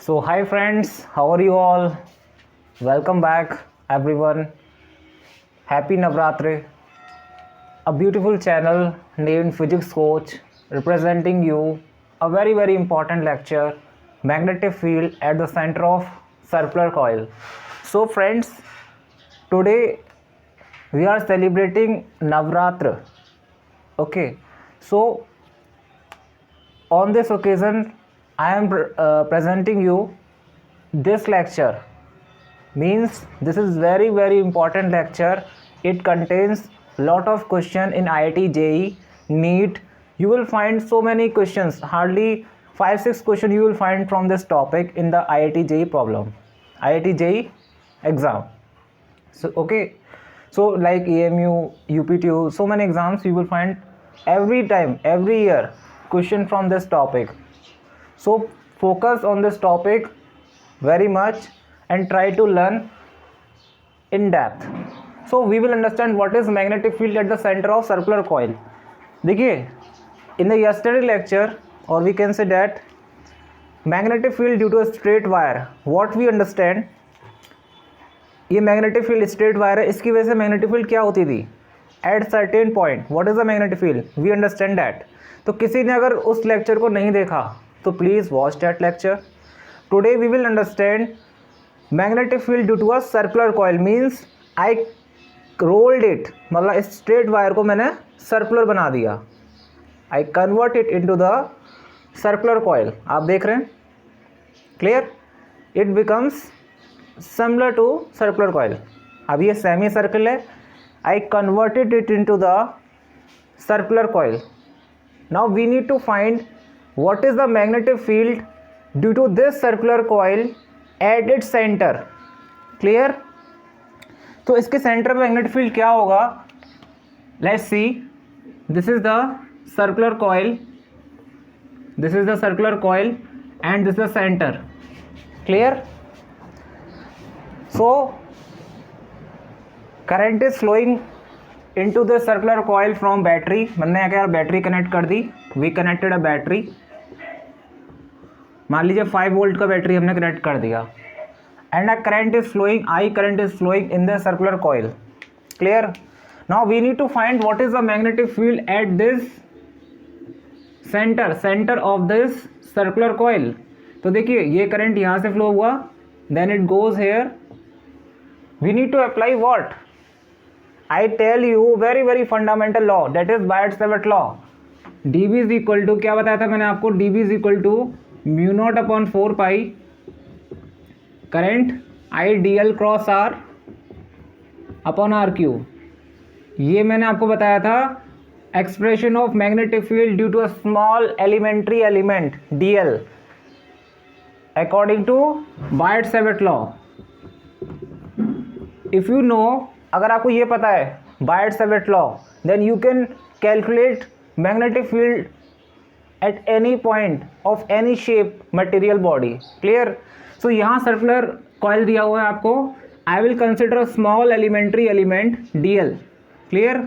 So, hi friends, how are you all? Welcome back, everyone. Happy Navratri. A beautiful channel named Physics Coach representing you a very important lecture, magnetic field at the center of circular coil. So, friends, today we are celebrating Navratra. Okay, so on this occasion, I am presenting you this lecture. Means this is very important lecture. It contains lot of question in IIT JEE NEET. You will find so many questions, hardly 5-6 questions you will find from this topic in the IIT JEE problem, IIT JEE exam. So okay, so like EMU, UPTU, so many exams you will find every time, every year question from this topic. So focus on this topic very much and try to learn in depth. So we will understand what is magnetic field at the center of circular coil. देखिए, in the yesterday lecture, or we can say that magnetic field due to a straight wire, what we understand, ये magnetic field straight wire है, इसकी वजह से magnetic field क्या होती थी at certain point. What is the magnetic field, we understand that. तो किसी ने अगर उस लेक्चर को नहीं देखा तो please watch that lecture. Today we will understand magnetic field due to a circular coil. Means I rolled it, मतलब इस स्ट्रेट वायर को मैंने सर्कुलर बना दिया. I convert it into the circular coil. आप देख रहे हैं, clear. It becomes similar to circular coil. अब ये सेमी सर्कल है, I converted it into the circular coil. Now we need to find what is the magnetic field due to this circular coil at its centre. Clear. तो इसके centre में magnetic field क्या होगा, let's see. This is the circular coil, this is the circular coil and this is the centre. Clear. So current is flowing into the circular coil from battery. मैंने क्या battery connect कर दी, we connected a battery. मान लीजिए 5 volt का battery हमने connect कर दिया and a current is flowing, I current is flowing in the circular coil. Clear. Now we need to find what is the magnetic field at this center of this circular coil. तो देखिए ये current यहाँ से flow हुआ, then it goes here. We need to apply what? I tell you very fundamental law, that is Biot-Savart law. dB is equal to, क्या बताया था मैंने आपको, dB is equal to mu not upon 4 pi current I dl cross r upon r cube. ये मैंने आपको बताया था expression of magnetic field due to a small elementary element dl according to Biot-Savart law. If you know, अगर आपको ये पता है Biot-Savart law, then you can calculate magnetic field at any point of any shape material body. Clear. So यहाँ circular coil दिया हुआ है आपको. आई will consider a small elementary element dl. Clear.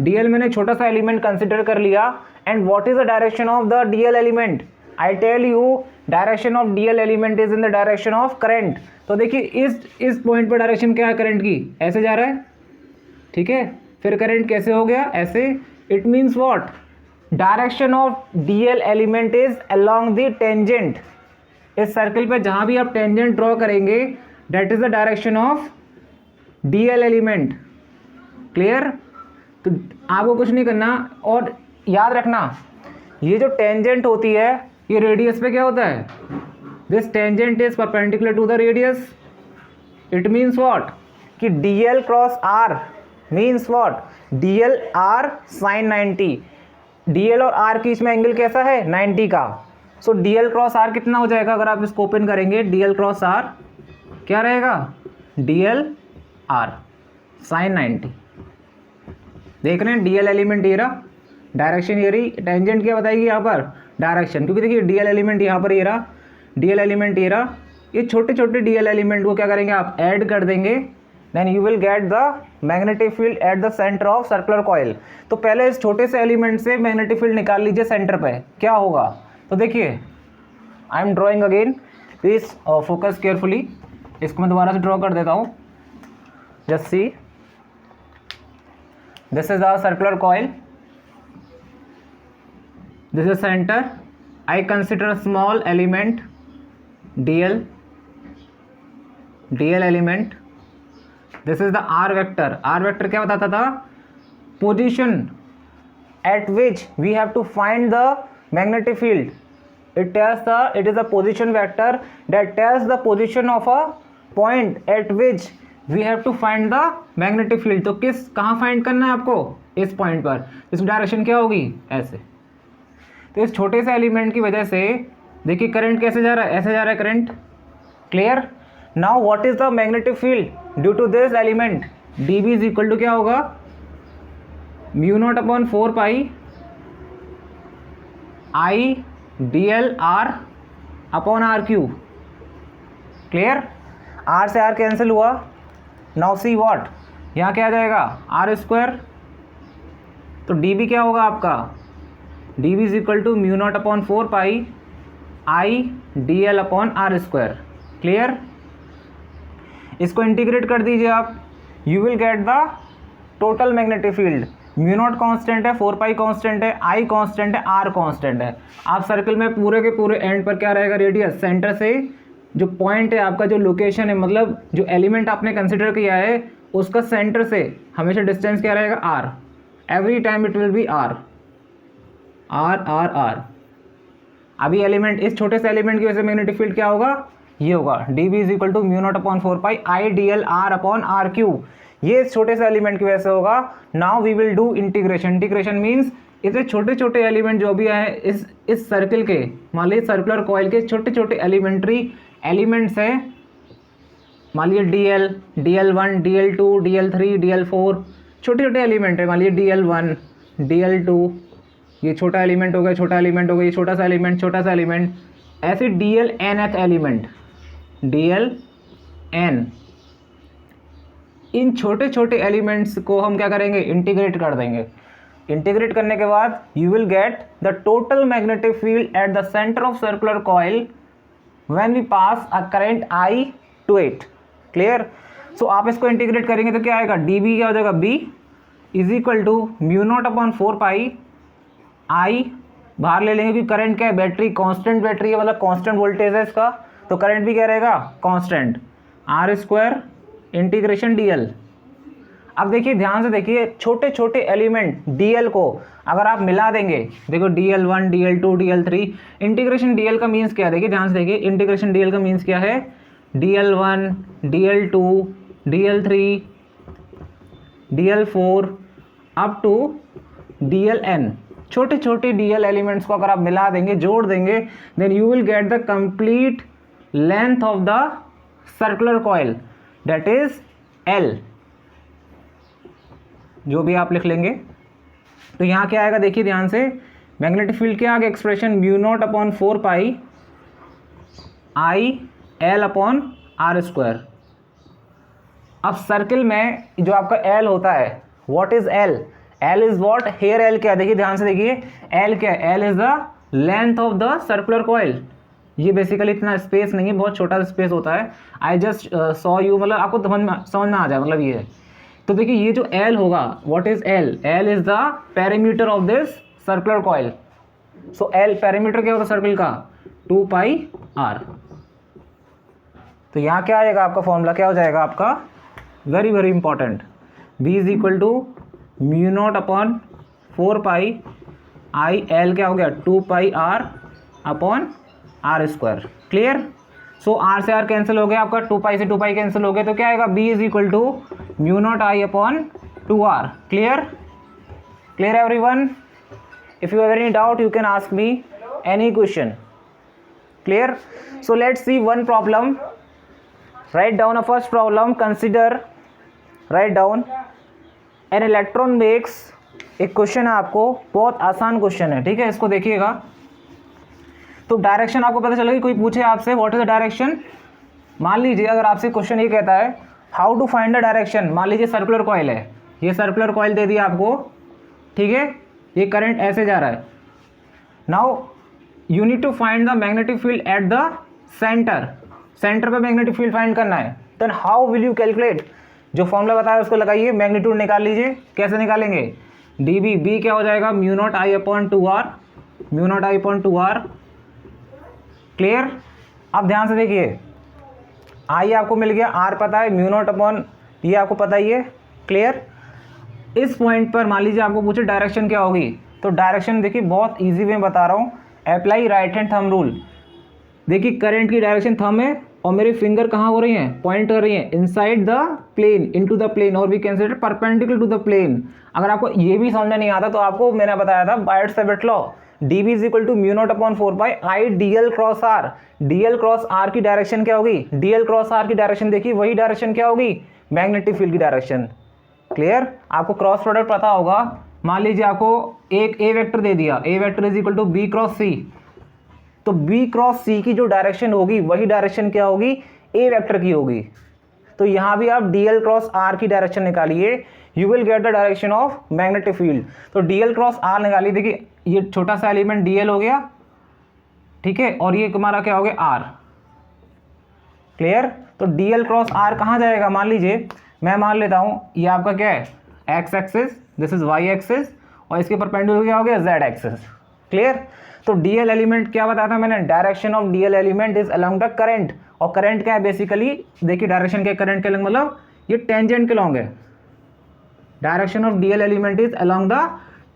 dl मैंने छोटा सा एलिमेंट कंसिडर कर लिया. And what is the direction of the dl element, I tell you direction of dl element is in the direction of current. तो देखिए इस point पर direction क्या है करंट की, ऐसे जा रहा है. ठीक है. फिर करंट कैसे हो गया, ऐसे. It means what, direction of dl element is along the tangent. इस सर्कल पे जहाँ भी आप टेंजेंट ड्रॉ करेंगे that is the direction of dl element. Clear. तो आपको कुछ नहीं करना, और याद रखना ये जो टेंजेंट होती है ये रेडियस पे क्या होता है, this tangent is perpendicular to the radius. It means what कि dl cross r means what, dl r sine 90. dl और r के बीच में एंगल कैसा है, 90 का. सो dl क्रॉस r कितना हो जाएगा, अगर आप इसको ओपन करेंगे dl क्रॉस r क्या रहेगा, dl r साइन 90. देख रहे हैं dl एलिमेंट ये रहा, डायरेक्शन ये रही, टेंजेंट क्या बताएगी यहाँ पर, डायरेक्शन. क्योंकि देखिए dl एलिमेंट यहाँ पर ये रहा, dl एलिमेंट ये रहा. ये छोटे छोटे dl एलिमेंट को क्या करेंगे आप, ऐड कर देंगे, then you will get the magnetic field at the centre of circular coil. तो पहले इस छोटे से एलिमेंट से मैग्नेटिक फील्ड निकाल लीजिए सेंटर पे, क्या होगा. तो देखिए I am drawing again. Please focus carefully. इसको मैं दोबारा से ड्रॉ कर देता हूँ। Just see, this is our circular coil, this is center. I consider a small element dl element. This is the r vector. R vector क्या बताता था? Position at which we have to find the magnetic field. It is a position vector that tells the position of a point at which we have to find the magnetic field. तो कहाँ find करना है आपको? इस point पर। इसकी direction क्या होगी? ऐसे। तो इस छोटे से एलिमेंट की वजह से देखिए करंट कैसे जा रहा है, ऐसे जा रहा है current. Clear. Now what is the magnetic field due to this element? dB is equal to क्या होगा? Mu not upon 4 pi I dl r upon are cube. Clear. r से r कैंसिल हुआ। नाउ सी व्हाट, यहाँ क्या आ जाएगा? r square. तो dB क्या होगा आपका? dB is equal to mu not upon 4 pi I dl upon are square. Clear. इसको इंटीग्रेट कर दीजिए आप, you will get the total magnetic field. Mu naught constant है, 4 पाई कॉन्स्टेंट है, आई कॉन्स्टेंट है, आर कॉन्स्टेंट है। आप circle में पूरे के पूरे एंड पर क्या रहेगा? रेडियस। सेंटर से जो पॉइंट है आपका, जो लोकेशन है, मतलब जो एलिमेंट आपने कंसिडर किया है उसका सेंटर से हमेशा डिस्टेंस क्या रहेगा? R. Every time it will be r r r r. अभी एलिमेंट, इस छोटे से एलिमेंट की वजह से मैग्नेटिक फील्ड क्या होगा? ये होगा dB is equal to mu not upon 4 pi I dl r upon are cube. ये इस छोटे से एलिमेंट की वजह से होगा। Now we will do integration. Integration means इतने छोटे छोटे एलिमेंट जो भी आए इस सर्कल के, मान लीजिए सर्कुलर कॉइल के छोटे छोटे एलिमेंट्री एलिमेंट्स हैं। मान लीजिए dl1 dl2 dl3 dl4 छोटे छोटे एलिमेंट है। मान लीजिए dl1 dl2, ये छोटा एलिमेंट हो गया, छोटा एलिमेंट हो गया, ये छोटा सा एलिमेंट, छोटा सा एलिमेंट, ऐसे dlnth एलिमेंट, dln। इन छोटे छोटे एलिमेंट्स को हम क्या करेंगे? इंटीग्रेट कर देंगे। इंटीग्रेट करने के बाद you will get the total magnetic field at the centre of circular coil when we pass a current I to it. Clear. So आप इसको इंटीग्रेट करेंगे तो क्या आएगा? dB क्या हो जाएगा? B is equal to mu not upon 4 pi I, बाहर ले लेंगे क्योंकि करंट क्या है? बैटरी कांस्टेंट बैटरी है, मतलब कांस्टेंट वोल्टेज है इसका, तो करंट भी क्या रहेगा? Constant. R square integration dl। अब देखिए ध्यान से देखिए, छोटे छोटे एलिमेंट dl को अगर आप मिला देंगे, देखो dl1 dl2 dl3, integration dl का मीन्स क्या है? देखिए ध्यान से देखिए, इंटीग्रेशन dl का मीन्स क्या है? dl1 dl2 dl3 dl4 up to dln। छोटे छोटे dl एलिमेंट्स को अगर आप मिला देंगे, जोड़ देंगे, then you will get the complete length of the circular coil, that is L। जो भी आप लिख लेंगे। तो यहाँ क्या आएगा? देखिए ध्यान से, मैग्नेटिक फील्ड क्या आगे expression? Mu not upon 4 pi I L upon are square. अब सर्किल में जो आपका L होता है, what is L? L is what? Here L क्या है? देखिए ध्यान से देखिए, L क्या है? L is the length of the circular coil. ये बेसिकली इतना स्पेस नहीं है, बहुत छोटा स्पेस होता है। आई जस्ट सॉ यू, मतलब आपको समझ में आ जाए, मतलब ये है। तो देखिए ये जो L होगा, what is L? L is the perimeter of this circular coil. So L perimeter क्या होगा सर्कल का? 2 पाई r। तो यहाँ क्या आएगा आपका फॉर्मूला? क्या हो जाएगा आपका? Very very important, B is equal to mu not upon 4 pi I L क्या हो गया? 2 pi r upon are square. Clear. So R से आर कैंसिल हो गया आपका, 2 पाई से 2 पाई कैंसिल हो गया, तो क्या आएगा? B is equal to mu naught I upon 2r। Clear. Clear everyone? If you have any doubt you can ask me any question. Clear. So let's see one problem. Write down a first problem. Consider, write down, an electron makes. एक question है आपको, बहुत आसान question है, ठीक है। इसको देखिएगा तो डायरेक्शन आपको पता चलेगी। कोई पूछे आपसे व्हाट इज द डायरेक्शन, मान लीजिए अगर आपसे क्वेश्चन ये कहता है how to find the direction. मान लीजिए सर्कुलर कॉइल है, ये सर्कुलर कॉइल दे दिया आपको, ठीक है। ये करंट ऐसे जा रहा है। Now you need to find the magnetic field at the centre, centre पे मैग्नेटिक फील्ड फाइंड करना है। Then how will you calculate, जो फॉर्मूला बताया उसको लगाइए, मैग्नीट्यूड निकाल लीजिए। कैसे निकालेंगे, डी बी, बी क्या हो जाएगा mu naught I upon 2r, mu naught I upon 2r। Clear. अब ध्यान से देखिए, आई आपको मिल गया, आर पता है, म्यू नॉट अपॉन ये आपको पता ही है। क्लियर। इस पॉइंट पर मान लीजिए आपको पूछे डायरेक्शन क्या होगी, तो डायरेक्शन देखिए बहुत इजी वे में बता रहा हूँ, apply right hand thumb rule. देखिए करंट की डायरेक्शन थंब है और मेरी फिंगर कहाँ हो रही हैं, पॉइंट कर रही हैं inside the plane, into the plane, और we consider perpendicular to the plane. अगर आपको ये भी समझ नहीं आता तो आपको मैंने बताया था Biot Savart law, D B is equal to mu not upon 4 pi I D L cross R. D L cross R की डायरेक्शन क्या होगी, डी एल क्रॉस आर की डायरेक्शन देखिए वही डायरेक्शन क्या होगी, मैग्नेटिक फील्ड की डायरेक्शन। क्लियर। आपको क्रॉस प्रोडक्ट पता होगा, मान लीजिए आपको एक ए वेक्टर दे दिया, A vector is equal to B cross C, तो बी क्रॉस सी की जो डायरेक्शन होगी वही डायरेक्शन क्या होगी, ए वेक्टर की होगी। तो यहाँ भी आप डी एल क्रॉस आर की डायरेक्शन निकालिए, you will get the direction of magnetic field. तो डी एल क्रॉस आर निकालिए, देखिए ये छोटा सा एलिमेंट डी एल हो गया, ठीक है, और ये हमारा क्या हो गया आर। क्लियर। तो डी एल क्रॉस आर कहाँ जाएगा, मान लीजिए मैं मान लेता हूँ ये आपका क्या है X axis, this is Y axis, और इसके परपेंडिकुलर क्या हो गया जेड एक्सिस। क्लियर। तो डीएल एलिमेंट क्या बताया था मैंने, direction of DL element is along the current, और करंट क्या है बेसिकली, देखिए डायरेक्शन क्या करंट के अलग मतलब ये टेंजेंट के लॉन्ग है। Direction of DL element is along the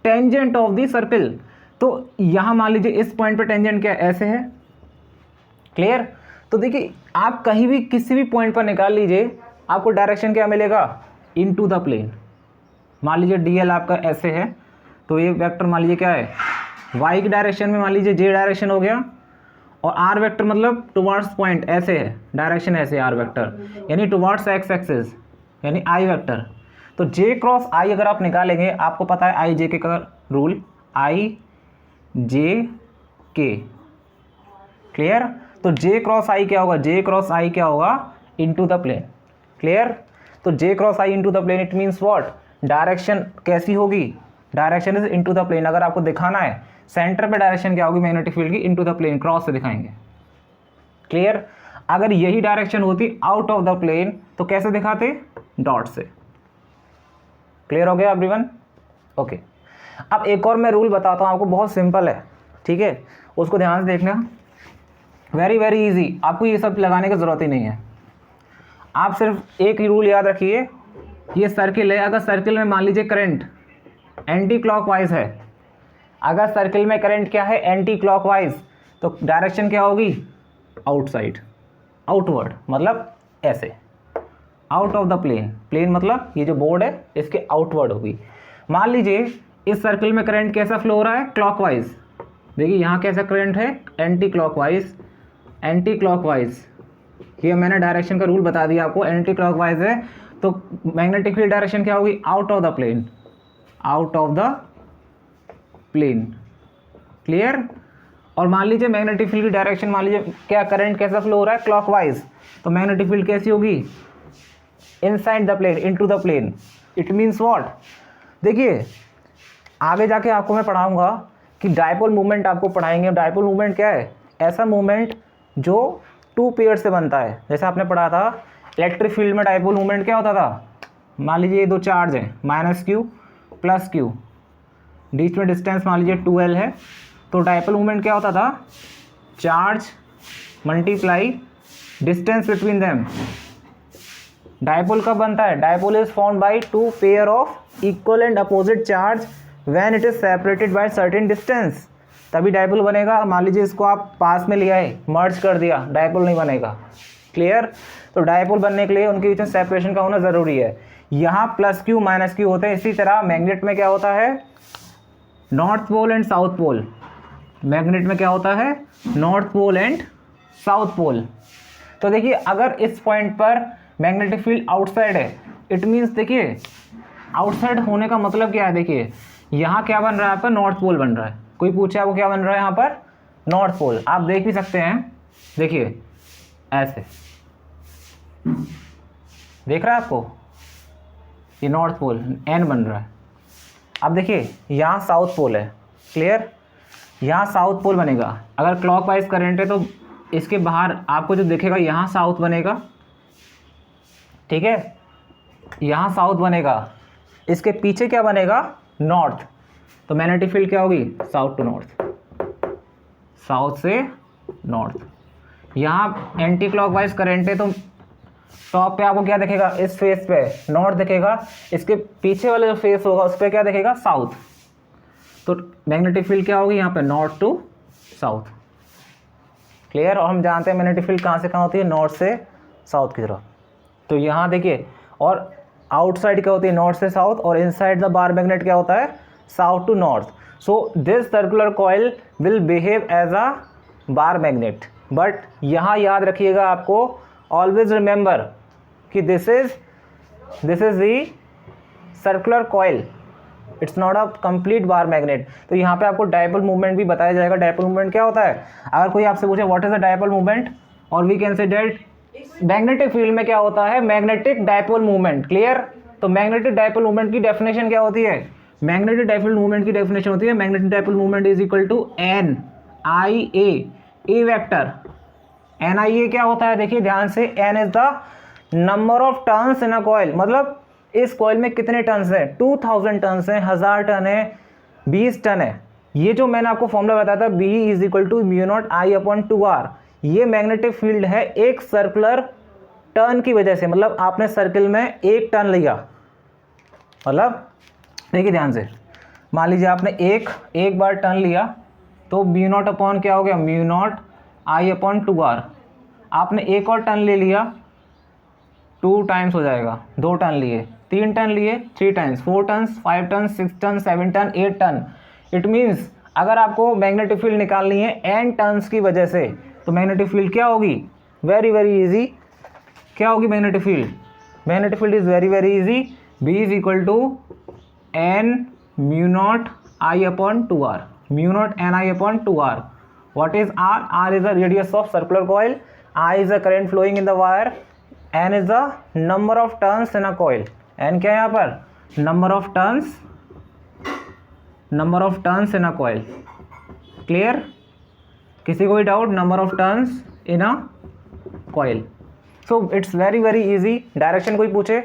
tangent of the circle. तो यहाँ मान लीजिए इस पॉइंट पे टेंजेंट क्या ऐसे है। क्लियर। तो देखिए आप कहीं भी किसी भी पॉइंट पर निकाल लीजिए, आपको डायरेक्शन क्या मिलेगा, इनटू द प्लेन। मान लीजिए डीएल आपका ऐसे है, तो ये वेक्टर मान लीजिए क्या है वाई की डायरेक्शन में, मान लीजिए जे डायरेक्शन हो गया, और आर वेक्टर मतलब टुवार्ड्स पॉइंट ऐसे है, डायरेक्शन ऐसे आर वेक्टर यानी टुवार्ड्स एक्स एक्सिस यानी आई वेक्टर। तो जे क्रॉस आई अगर आप निकालेंगे, आपको पता है आई जे के का रूल, आई जे के। क्लियर। तो जे क्रॉस आई क्या होगा, जे क्रॉस आई क्या होगा इनटू द प्लेन। क्लियर। तो J cross I into the plane, it means what, direction कैसी होगी, direction is into the plane. अगर आपको दिखाना है सेंटर पे डायरेक्शन क्या होगी मैग्नेटिक फील्ड की, इनटू द प्लेन, क्रॉस से दिखाएंगे। क्लियर। अगर यही डायरेक्शन होती आउट ऑफ द प्लेन तो कैसे दिखाते, डॉट से। क्लियर हो गया एवरीवन। ओके। अब एक और मैं रूल बताता हूँ आपको, बहुत सिंपल है, ठीक है, उसको ध्यान से देखना, वेरी वेरी इजी, आपको ये सब लगाने की जरूरत ही नहीं है। आप सिर्फ एक ही रूल याद रखिए, ये सर्किल है, अगर सर्किल में मान लीजिए करंट एंटी क्लॉकवाइज है, अगर सर्किल में करंट क्या है एंटी क्लॉकवाइज, तो डायरेक्शन क्या होगी आउटसाइड, आउटवर्ड, मतलब ऐसे out of the plane, plane मतलब ये जो बोर्ड है इसके आउटवर्ड होगी। मान लीजिए इस सर्किल में करंट कैसा फ्लो हो रहा है क्लॉकवाइज, देखिए यहाँ कैसा करंट है एंटी क्लॉकवाइज, एंटी क्लॉकवाइज, ये मैंने डायरेक्शन का रूल बता दिया आपको, एंटी क्लॉकवाइज है, तो मैग्नेटिक फील्ड डायरेक्शन क्या होगी out of the plane, out of the plane. Clear. और मान लीजिए मैग्नेटिक फील्ड की डायरेक्शन, मान लीजिए क्या करंट कैसा फ्लो हो रहा है क्लॉकवाइज, तो मैग्नेटिक फील्ड कैसी होगी inside the plane, into the plane. It means what, देखिए आगे जाके आपको मैं पढ़ाऊंगा कि डायपोल मूवमेंट आपको पढ़ाएंगे। डायपोल मूवमेंट क्या है, ऐसा मूवमेंट जो टू पेयर से बनता है। जैसे आपने पढ़ा था इलेक्ट्रिक फील्ड में डायपोल मूवमेंट क्या होता था, मान लीजिए ये दो चार्ज हैं माइनस क्यू प्लस क्यू, बीच में डिस्टेंस मान लीजिए 2L है, तो डायपोल मूवमेंट क्या होता था, charge multiply distance between them. Dipole कब बनता है, dipole is formed by two pair of equal and opposite charge when it is separated by certain distance, तभी डायपोल बनेगा। मान लीजिए इसको आप पास में ले आए, मर्ज कर दिया, डायपोल नहीं बनेगा। क्लियर। तो डायपोल बनने के लिए उनके बीच में सेपरेशन का होना ज़रूरी है। यहाँ प्लस क्यू माइनस क्यू होते हैं। इसी तरह मैग्नेट में क्या होता है, north pole and south pole, magnet में क्या होता है north pole and south pole. तो देखिए अगर इस पॉइंट पर मैग्नेटिक फील्ड आउटसाइड है, इट मीन्स देखिए आउटसाइड होने का मतलब क्या है, देखिए यहाँ क्या बन रहा है, यहाँ पर नॉर्थ पोल बन रहा है। कोई पूछे आपको क्या बन रहा है यहाँ पर, नॉर्थ पोल, आप देख भी सकते हैं, देखिए ऐसे देख रहा है आपको, ये नॉर्थ पोल एन बन रहा है। अब देखिए यहाँ साउथ पोल है। क्लियर। यहाँ साउथ पोल बनेगा, अगर क्लॉकवाइज करंट है तो इसके बाहर आपको जो दिखेगा यहाँ साउथ बनेगा, ठीक है, यहाँ साउथ बनेगा, इसके पीछे क्या बनेगा, नॉर्थ। तो मैग्नेटिक फील्ड क्या होगी, साउथ टू नॉर्थ, साउथ से नॉर्थ। यहाँ एंटी क्लॉकवाइज करंट है तो टॉप पे आपको क्या दिखेगा, इस फेस पे नॉर्थ दिखेगा, इसके पीछे वाले जो फेस होगा उस पर क्या दिखेगा, साउथ। तो मैग्नेटिक फील्ड क्या होगी यहाँ पे, नॉर्थ टू साउथ। क्लियर। और हम जानते हैं मैग्नेटिक फील्ड कहाँ से कहाँ होती है, नॉर्थ से साउथ की तरफ। तो यहाँ देखिए, और आउटसाइड क्या होती है, नॉर्थ से साउथ, और इनसाइड द बार मैग्नेट क्या होता है, south to north. So this circular coil will behave as a bar magnet. But यहाँ याद रखिएगा आपको, ऑलवेज रिमेंबर कि this is the circular coil, it's not a complete bar magnet. तो यहाँ पे आपको डायपोल मूवमेंट भी बताया जाएगा। डायपोल मूवमेंट क्या होता है, अगर कोई आपसे पूछे what is the dipole movement, और we can say that magnetic field में क्या होता है, मैग्नेटिक डायपोल मूवमेंट। क्लियर। तो मैग्नेटिक डायपोल मूवमेंट की डेफिनेशन क्या होती है, मैग्नेटिक डायपोल मूवमेंट की डेफिनेशन होती है, magnetic dipole movement is equal to N I A vector. N I A क्या होता है, देखिए ध्यान से, N is the number of turns in a coil, मतलब इस कॉइल में कितने टर्न्स हैं, 2000 टर्न्स हैं, 1000 टन है, 20 टन है। ये जो मैंने आपको फॉर्मूला बताया था, B is equal to mu naught I upon 2r, ये मैग्नेटिक फील्ड है एक सर्कुलर टर्न की वजह से। मतलब आपने सर्किल में एक टर्न लिया, मतलब देखिए ध्यान से, मान लीजिए आपने एक बार टर्न लिया, तो म्यू नॉट अपॉन क्या हो गया, mu naught I upon 2r। आपने एक और टर्न ले लिया, 2 टाइम्स हो जाएगा, 2 टर्न लिए, 3 टर्न लिए, 3 times, 4 turn, 5 turn, 6 turn, 7 turn, 8 turn. It means अगर आपको मैग्नेटिक फील्ड निकालनी है n टर्न्स की वजह से, तो मैग्नेटिक फील्ड क्या होगी, वेरी वेरी इजी, क्या होगी magnetic field, magnetic field is very very easy, b is equal to n mu naught I upon 2r, mu naught N I upon 2r। What is r? r is the radius of circular coil, I is the current flowing in the wire, n is the number of turns in a coil। n क्या है यहाँ पर, number of turns in a coil। clear। किसी को भी doubt, number of turns in a coil। so it's very very easy। Direction कोई पूछे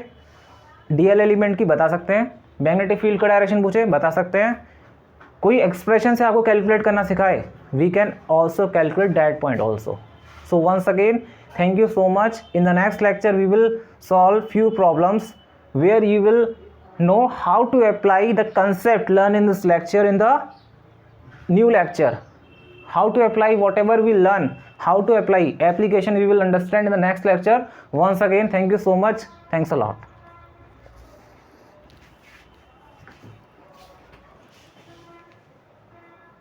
dl element की बता सकते हैं, मैग्नेटिक फील्ड का डायरेक्शन पूछे बता सकते हैं, कोई एक्सप्रेशन से आपको कैलकुलेट करना सिखाए, we can also calculate that point also. So once again thank you so much। in the next lecture we will solve few problems where you will know how to apply the concept learned in this lecture in the new lecture, how to apply whatever we learn, how to apply application we will understand in the next lecture। once again thank you so much, thanks a lot।